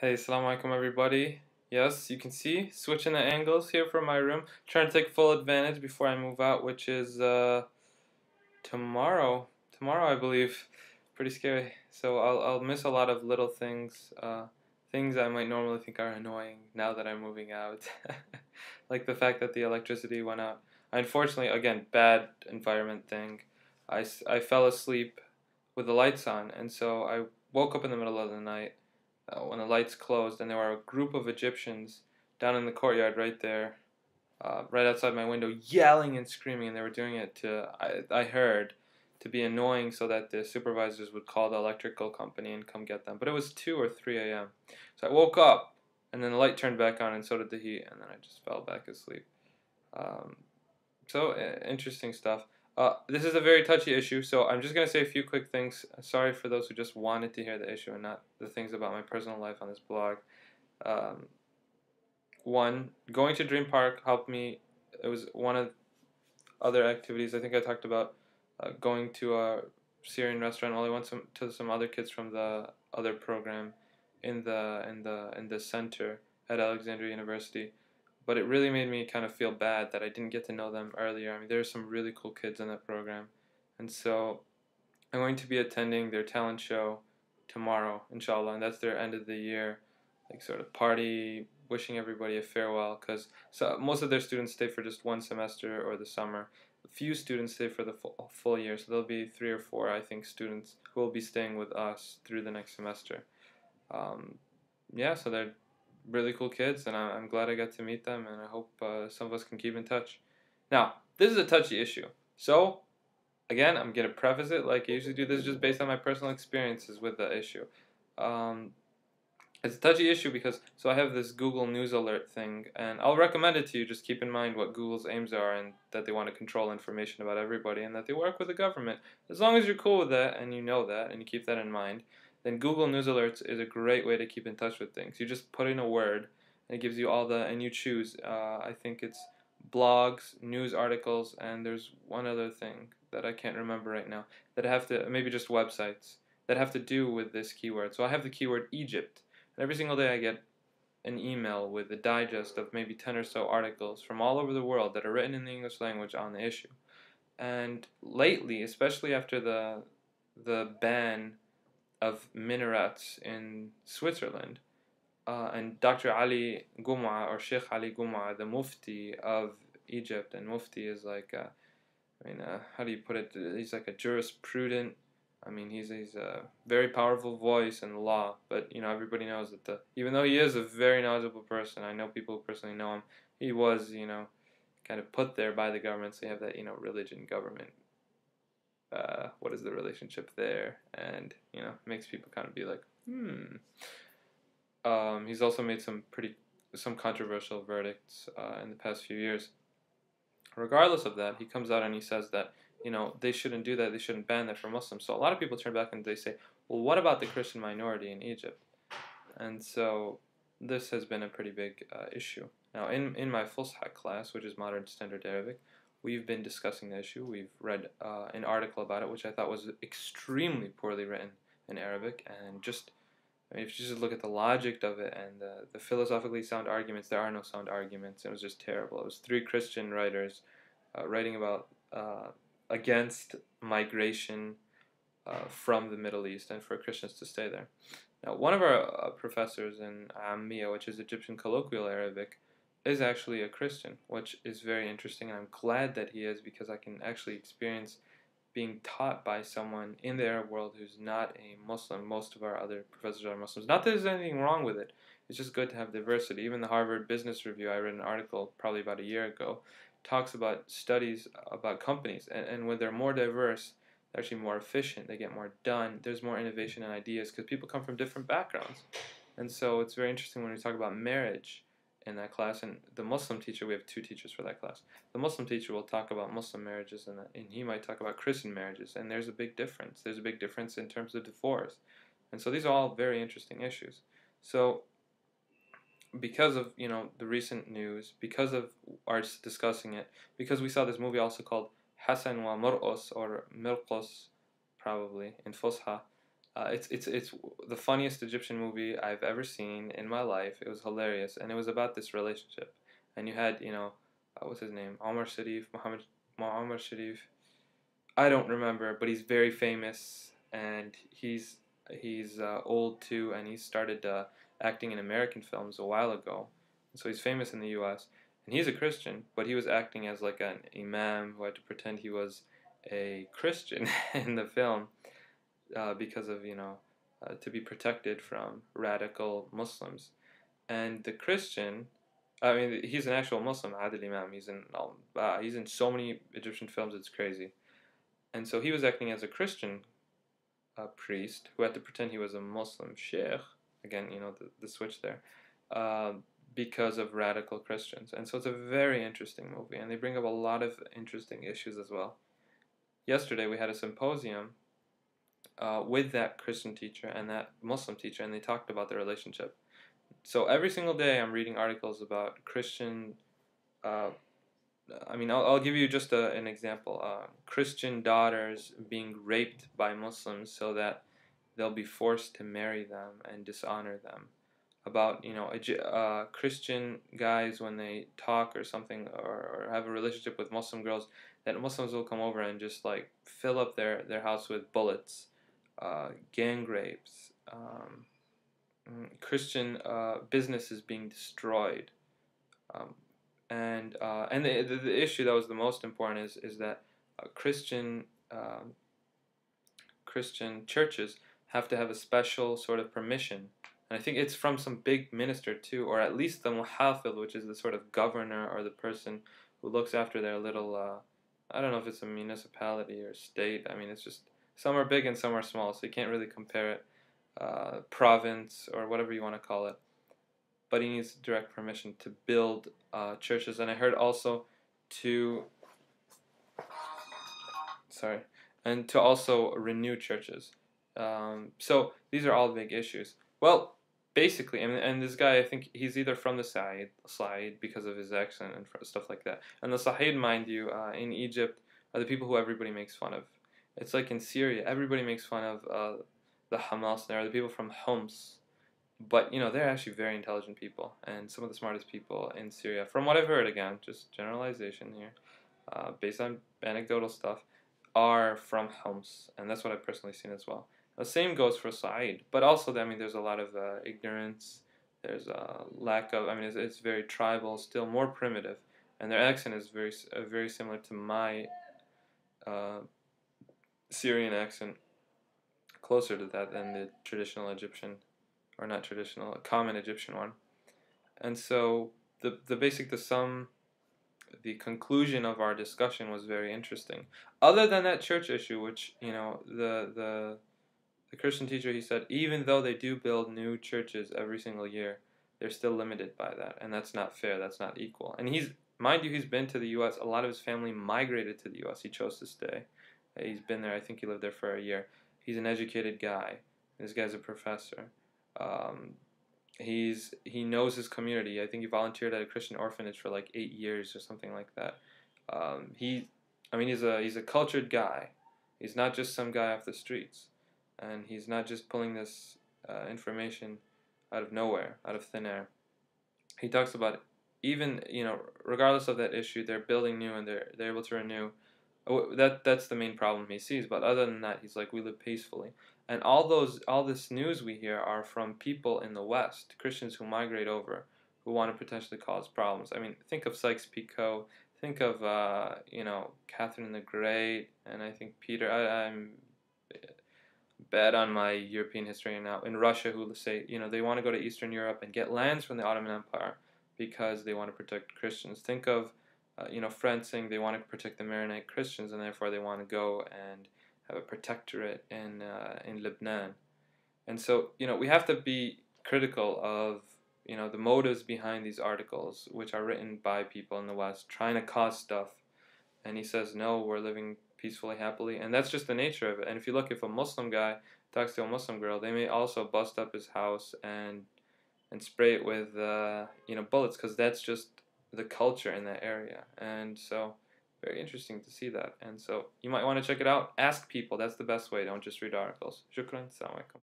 Hey, assalamu alaikum everybody. Yes, you can see, switching the angles here from my room. Trying to take full advantage before I move out, which is tomorrow. Tomorrow, I believe. Pretty scary. So I'll miss a lot of little things, things I might normally think are annoying now that I'm moving out. Like the fact that the electricity went out. Unfortunately, again, bad environment thing. I fell asleep with the lights on, and so I woke up in the middle of the night when the lights closed, and there were a group of Egyptians down in the courtyard right there, right outside my window, yelling and screaming, and they were doing it I heard, to be annoying so that the supervisors would call the electrical company and come get them. But it was 2 or 3 a.m. So I woke up, and then the light turned back on, and so did the heat, and then I just fell back asleep. Um, Interesting stuff. This is a very touchy issue, so I'm just going to say a few quick things. Sorry for those who just wanted to hear the issue and not the things about my personal life on this blog. Um, One, going to Dream Park helped me. It was one of other activities. I think I talked about going to a Syrian restaurant while I went to some other kids from the other program in the center at Alexandria University. But it really made me kind of feel bad that I didn't get to know them earlier. I mean, there are some really cool kids in that program, and so I'm going to be attending their talent show tomorrow, inshallah, and that's their end of the year, like sort of party, wishing everybody a farewell. Because most of their students stay for just one semester or the summer. A few students stay for the full year, so there'll be 3 or 4, I think, students who will be staying with us through the next semester. Um, yeah, so they're really cool kids, and I'm glad I got to meet them, and I hope some of us can keep in touch. Now, this is a touchy issue, so again, I'm going to preface it like I usually do. This is just based on my personal experiences with the issue. Um, it's a touchy issue because, so I have this Google News Alert thing, and I'll recommend it to you. Just keep in mind what Google's aims are and that they want to control information about everybody and that they work with the government. As long as you're cool with that and you know that and you keep that in mind, then Google News Alerts is a great way to keep in touch with things. You just put in a word and it gives you all the, and you choose, I think it's blogs, news articles, and there's one other thing that I can't remember right now that have to, maybe just websites that have to do with this keyword. So I have the keyword Egypt, and every single day I get an email with a digest of maybe 10 or so articles from all over the world that are written in the English language on the issue. And lately, especially after the ban of minarets in Switzerland, and Dr. Ali Gum'a, or Sheikh Ali Gum'a, the Mufti of Egypt, and Mufti is like, how do you put it? He's like a jurisprudent. I mean, he's a very powerful voice in law, but everybody knows that even though he is a very knowledgeable person, I know people who personally know him. He was kind of put there by the government. So you have that religion government. What is the relationship there? And makes people kind of be like, hmm. He's also made some controversial verdicts in the past few years. Regardless of that, he comes out and he says that they shouldn't do that. They shouldn't ban that for Muslims. So a lot of people turn back and they say, well, what about the Christian minority in Egypt? And so this has been a pretty big issue. Now, in my Fusha class, which is Modern Standard Arabic, we've been discussing the issue. We've read an article about it, which I thought was extremely poorly written in Arabic, and just if you just look at the logic of it and the philosophically sound arguments, there are no sound arguments. It was just terrible. It was 3 Christian writers writing about against migration from the Middle East and for Christians to stay there. Now, one of our professors in Ammiya, which is Egyptian Colloquial Arabic, is actually a Christian, which is very interesting, and I'm glad that he is because I can actually experience being taught by someone in the Arab world who's not a Muslim. Most of our other professors are Muslims. Not that there's anything wrong with it. It's just good to have diversity. Even the Harvard Business Review, I read an article probably about a year ago, talks about studies about companies. And when they're more diverse, they're actually more efficient. They get more done. There's more innovation and ideas because people come from different backgrounds. And so it's very interesting when we talk about marriage in that class, and the Muslim teacher, we have 2 teachers for that class. The Muslim teacher will talk about Muslim marriages, and he might talk about Christian marriages, and there's a big difference. There's a big difference in terms of divorce. And so these are all very interesting issues. So because of the recent news, because of our discussing it, because we saw this movie also called Hassan wa Murqos, or Mirqos probably in Fusha, It's the funniest Egyptian movie I've ever seen in my life. It was hilarious, and it was about this relationship. And you had, what's his name? Omar Sharif, Omar Sharif. I don't remember, but he's very famous, and he's old too, and he started acting in American films a while ago. So he's famous in the U.S. and he's a Christian, but he was acting as like an imam who had to pretend he was a Christian in the film because of to be protected from radical Muslims. And the Christian, I mean, he's an actual Muslim, Adil Imam. He's in so many Egyptian films, it's crazy. And so he was acting as a Christian priest who had to pretend he was a Muslim sheikh. Again, the switch there, uh, because of radical Christians. And so it's a very interesting movie, and they bring up a lot of interesting issues as well. Yesterday we had a symposium with that Christian teacher and that Muslim teacher, and they talked about their relationship. So every single day I'm reading articles about Christian. Uh, I'll give you just an example. Christian daughters being raped by Muslims so that they'll be forced to marry them and dishonor them. About Christian guys when they talk or something or have a relationship with Muslim girls, that Muslims will come over and just like fill up their house with bullets, gang rapes, Christian businesses being destroyed. Um, and the issue that was the most important is that Christian Christian churches have to have a special sort of permission, and I think it's from some big minister too, or at least the muhafil, which is the sort of governor or the person who looks after their little. I don't know if it's a municipality or state. I mean, it's just some are big and some are small, so you can't really compare it. Province or whatever you want to call it, but he needs direct permission to build churches. And I heard also to sorry, and to also renew churches. So these are all big issues. Well, basically, and this guy, I think he's either from the side because of his accent and stuff like that. And the Sa'id, mind you, in Egypt, are the people who everybody makes fun of. It's like in Syria, everybody makes fun of the Hamas. There are the people from Homs, but they're actually very intelligent people and some of the smartest people in Syria. From what I've heard, again, just generalization here, based on anecdotal stuff, are from Homs, and that's what I've personally seen as well. The same goes for Sa'id, but also, I mean, there's a lot of ignorance. There's a lack of, I mean, it's very tribal, still more primitive, and their accent is very similar to my uh, Syrian accent, closer to that than the traditional Egyptian, or not traditional, a common Egyptian one. And so the conclusion of our discussion was very interesting. Other than that church issue, which the Christian teacher, he said, even though they do build new churches every single year, they're still limited by that, and that's not fair. That's not equal. And mind you, he's been to the U.S. A lot of his family migrated to the U.S. He chose to stay. He's been there. I think he lived there for a year. He's an educated guy. This guy's a professor. Um, he knows his community. I think he volunteered at a Christian orphanage for like 8 years or something like that. He's a cultured guy. He's not just some guy off the streets, and he's not just pulling this information out of nowhere, out of thin air. He talks about even regardless of that issue, they're building new and they're able to renew. That's the main problem he sees. But other than that, he's like, we live peacefully. And all this news we hear are from people in the West, Christians who migrate over, who want to potentially cause problems. I mean, think of Sykes-Picot, think of Catherine the Great, and I think Peter. I'm bad on my European history now. In Russia, who say they want to go to Eastern Europe and get lands from the Ottoman Empire because they want to protect Christians. Think of France saying they want to protect the Maronite Christians, and therefore they want to go and have a protectorate in Lebanon. And so we have to be critical of the motives behind these articles, which are written by people in the West trying to cause stuff. And he says, no, we're living peacefully, happily, and that's just the nature of it. And if a Muslim guy talks to a Muslim girl, they may also bust up his house and spray it with bullets, because that's just the culture in that area. And so very interesting to see that. And so you might want to check it out. Ask people. That's the best way. Don't just read articles. Shukran. Assalamu alaikum.